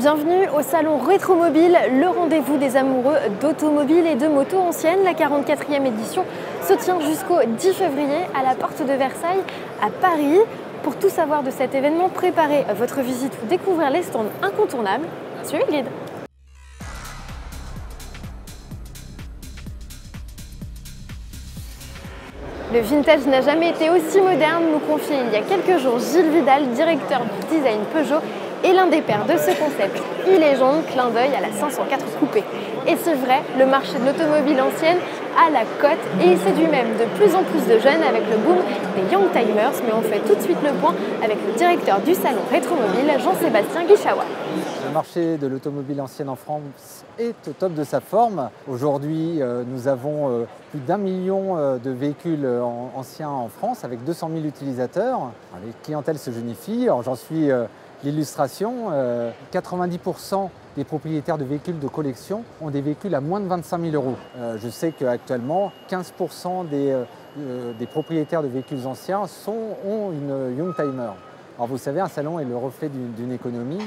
Bienvenue au salon Rétromobile, le rendez-vous des amoureux d'automobiles et de motos anciennes. La 44e édition se tient jusqu'au 10 février à la porte de Versailles à Paris. Pour tout savoir de cet événement, préparez votre visite ou découvrir les stands incontournables. Suivez le guide. Le vintage n'a jamais été aussi moderne, nous confiait il y a quelques jours Gilles Vidal, directeur du design Peugeot et l'un des pères de ce concept e-légende, clin d'œil à la 504 coupée. Et c'est vrai, le marché de l'automobile ancienne a la cote et il séduit même de plus en plus de jeunes avec le boom des Youngtimers. Mais on fait tout de suite le point avec le directeur du salon Rétromobile, Jean-Sébastien Guichawa. Le marché de l'automobile ancienne en France est au top de sa forme. Aujourd'hui, nous avons plus d'1 million de véhicules anciens en France avec 200 000 utilisateurs. Les clientèles se jeunifient, alors j'en suis l'illustration. 90% des propriétaires de véhicules de collection ont des véhicules à moins de 25 000 euros. Je sais qu'actuellement, 15% des propriétaires de véhicules anciens ont une Youngtimer. Alors vous savez, un salon est le reflet d'une économie.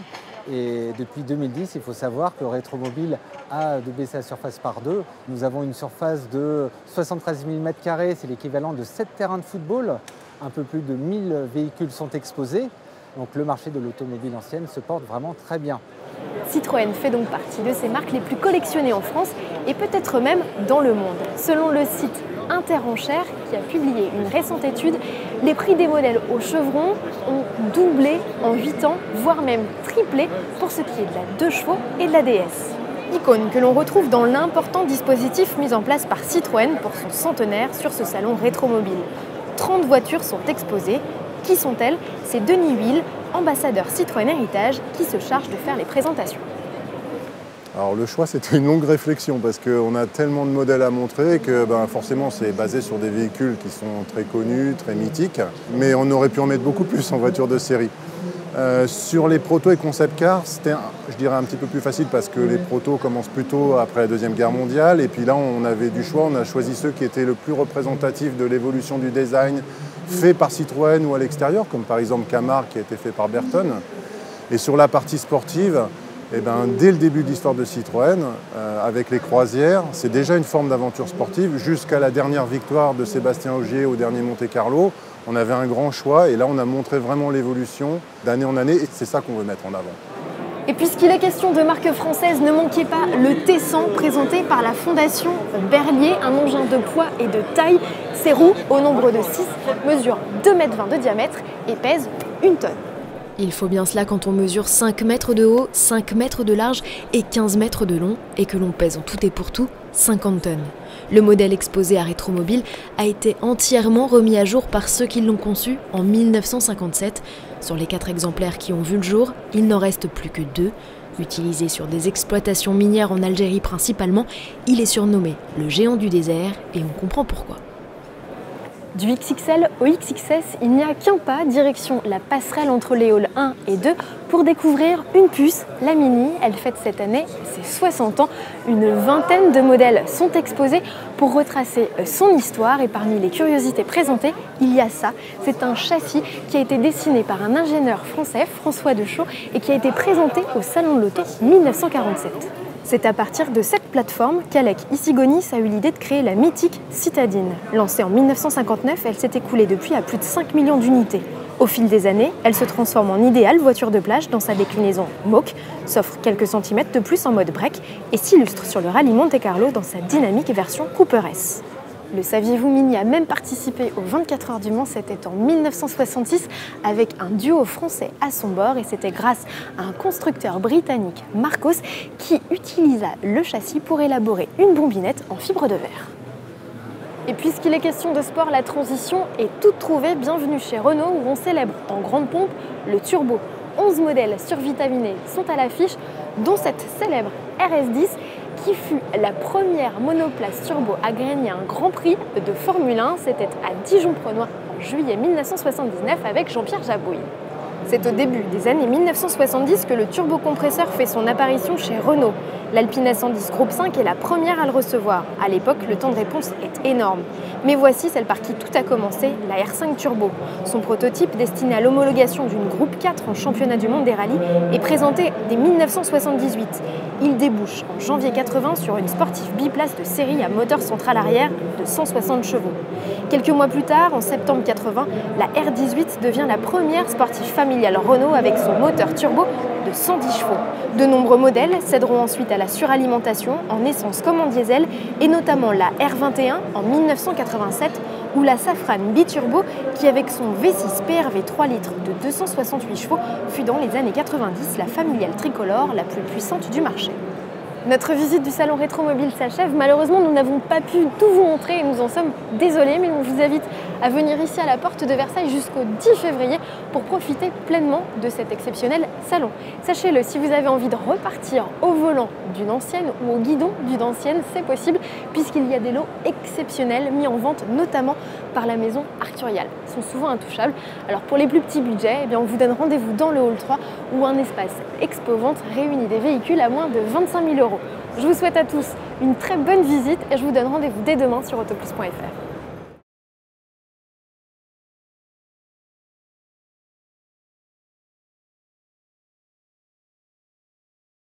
Et depuis 2010, il faut savoir que Rétromobile a doublé sa surface par deux. Nous avons une surface de 73 000 m², c'est l'équivalent de 7 terrains de football. Un peu plus de 1000 véhicules sont exposés. Donc le marché de l'automobile ancienne se porte vraiment très bien. Citroën fait donc partie de ces marques les plus collectionnées en France et peut-être même dans le monde. Selon le site Interenchères, qui a publié une récente étude, les prix des modèles au chevron ont doublé en 8 ans, voire même triplé pour ce qui est de la 2 chevaux et de la DS. Icône que l'on retrouve dans l'important dispositif mis en place par Citroën pour son centenaire sur ce salon Rétromobile. 30 voitures sont exposées. Qui sont-elles? C'est Denis Huil, ambassadeur Citroën Héritage, qui se charge de faire les présentations. Alors le choix, c'était une longue réflexion parce qu'on a tellement de modèles à montrer que forcément c'est basé sur des véhicules qui sont très connus, très mythiques, mais on aurait pu en mettre beaucoup plus en voiture de série. Sur les protos et concept cars, c'était, je dirais, un petit peu plus facile parce que les protos commencent plutôt après la Deuxième Guerre mondiale et puis là on avait du choix, on a choisi ceux qui étaient le plus représentatifs de l'évolution du design fait par Citroën ou à l'extérieur, comme par exemple Camargue qui a été fait par Berton. Et sur la partie sportive, dès le début de l'histoire de Citroën, avec les croisières, c'est déjà une forme d'aventure sportive. Jusqu'à la dernière victoire de Sébastien Ogier au dernier Monte-Carlo, on avait un grand choix et là on a montré vraiment l'évolution d'année en année et c'est ça qu'on veut mettre en avant. Et puisqu'il est question de marque française, ne manquez pas le T100 présenté par la Fondation Berlier, un engin de poids et de taille. Ses roues, au nombre de 6, mesurent 2,20 m de diamètre et pèsent 1 tonne. Il faut bien cela quand on mesure 5 mètres de haut, 5 mètres de large et 15 mètres de long et que l'on pèse en tout et pour tout 50 tonnes. Le modèle exposé à Rétromobile a été entièrement remis à jour par ceux qui l'ont conçu en 1957. Sur les 4 exemplaires qui ont vu le jour, il n'en reste plus que 2. Utilisé sur des exploitations minières en Algérie principalement, il est surnommé le géant du désert et on comprend pourquoi. Du XXL au XXS, il n'y a qu'un pas, direction la passerelle entre les halls 1 et 2 pour découvrir une puce, la Mini. Elle fête cette année ses 60 ans. Une vingtaine de modèles sont exposés pour retracer son histoire et parmi les curiosités présentées, il y a ça. C'est un châssis qui a été dessiné par un ingénieur français, François Deschaux, et qui a été présenté au Salon de l'Auto 1947. C'est à partir de cette plateforme qu'Alec Issigonis a eu l'idée de créer la mythique Citadine. Lancée en 1959, elle s'est écoulée depuis à plus de 5 millions d'unités. Au fil des années, elle se transforme en idéale voiture de plage dans sa déclinaison Moke, s'offre quelques centimètres de plus en mode break et s'illustre sur le rallye Monte-Carlo dans sa dynamique version Cooper S. Le saviez-vous, Mini a même participé aux 24 heures du Mans, c'était en 1966 avec un duo français à son bord et c'était grâce à un constructeur britannique, Marcos, qui utilisa le châssis pour élaborer une bombinette en fibre de verre. Et puisqu'il est question de sport, la transition est toute trouvée. Bienvenue chez Renault où on célèbre en grande pompe le turbo. 11 modèles survitaminés sont à l'affiche, dont cette célèbre RS10 qui fut la première monoplace turbo à gagner un Grand Prix de Formule 1. C'était à Dijon-Prenois en juillet 1979 avec Jean-Pierre Jabouille. C'est au début des années 1970 que le turbocompresseur fait son apparition chez Renault. L'Alpine A110 Groupe 5 est la première à le recevoir. À l'époque, le temps de réponse est énorme. Mais voici celle par qui tout a commencé, la R5 Turbo. Son prototype, destiné à l'homologation d'une Groupe 4 en championnat du monde des rallyes, est présenté dès 1978. Il débouche en janvier 80 sur une sportive biplace de série à moteur central arrière de 160 chevaux. Quelques mois plus tard, en septembre 80, la R18 devient la première sportive familiale Renault avec son moteur turbo de 110 chevaux. De nombreux modèles céderont ensuite à la suralimentation en essence comme en diesel, et notamment la R21 en 1987 ou la Safran biturbo qui, avec son V6 PRV 3 litres de 268 chevaux, fut dans les années 90 la familiale tricolore la plus puissante du marché. Notre visite du salon Rétromobile s'achève. Malheureusement, nous n'avons pas pu tout vous montrer et nous en sommes désolés, mais on vous invite à venir ici à la porte de Versailles jusqu'au 10 février pour profiter pleinement de cet exceptionnel salon. Sachez-le, si vous avez envie de repartir au volant d'une ancienne ou au guidon d'une ancienne, c'est possible puisqu'il y a des lots exceptionnels mis en vente notamment par la maison Arturial. Ils sont souvent intouchables. Alors pour les plus petits budgets, eh bien, on vous donne rendez-vous dans le hall 3 où un espace expo-vente réunit des véhicules à moins de 25 000 €. Je vous souhaite à tous une très bonne visite et je vous donne rendez-vous dès demain sur autoplus.fr.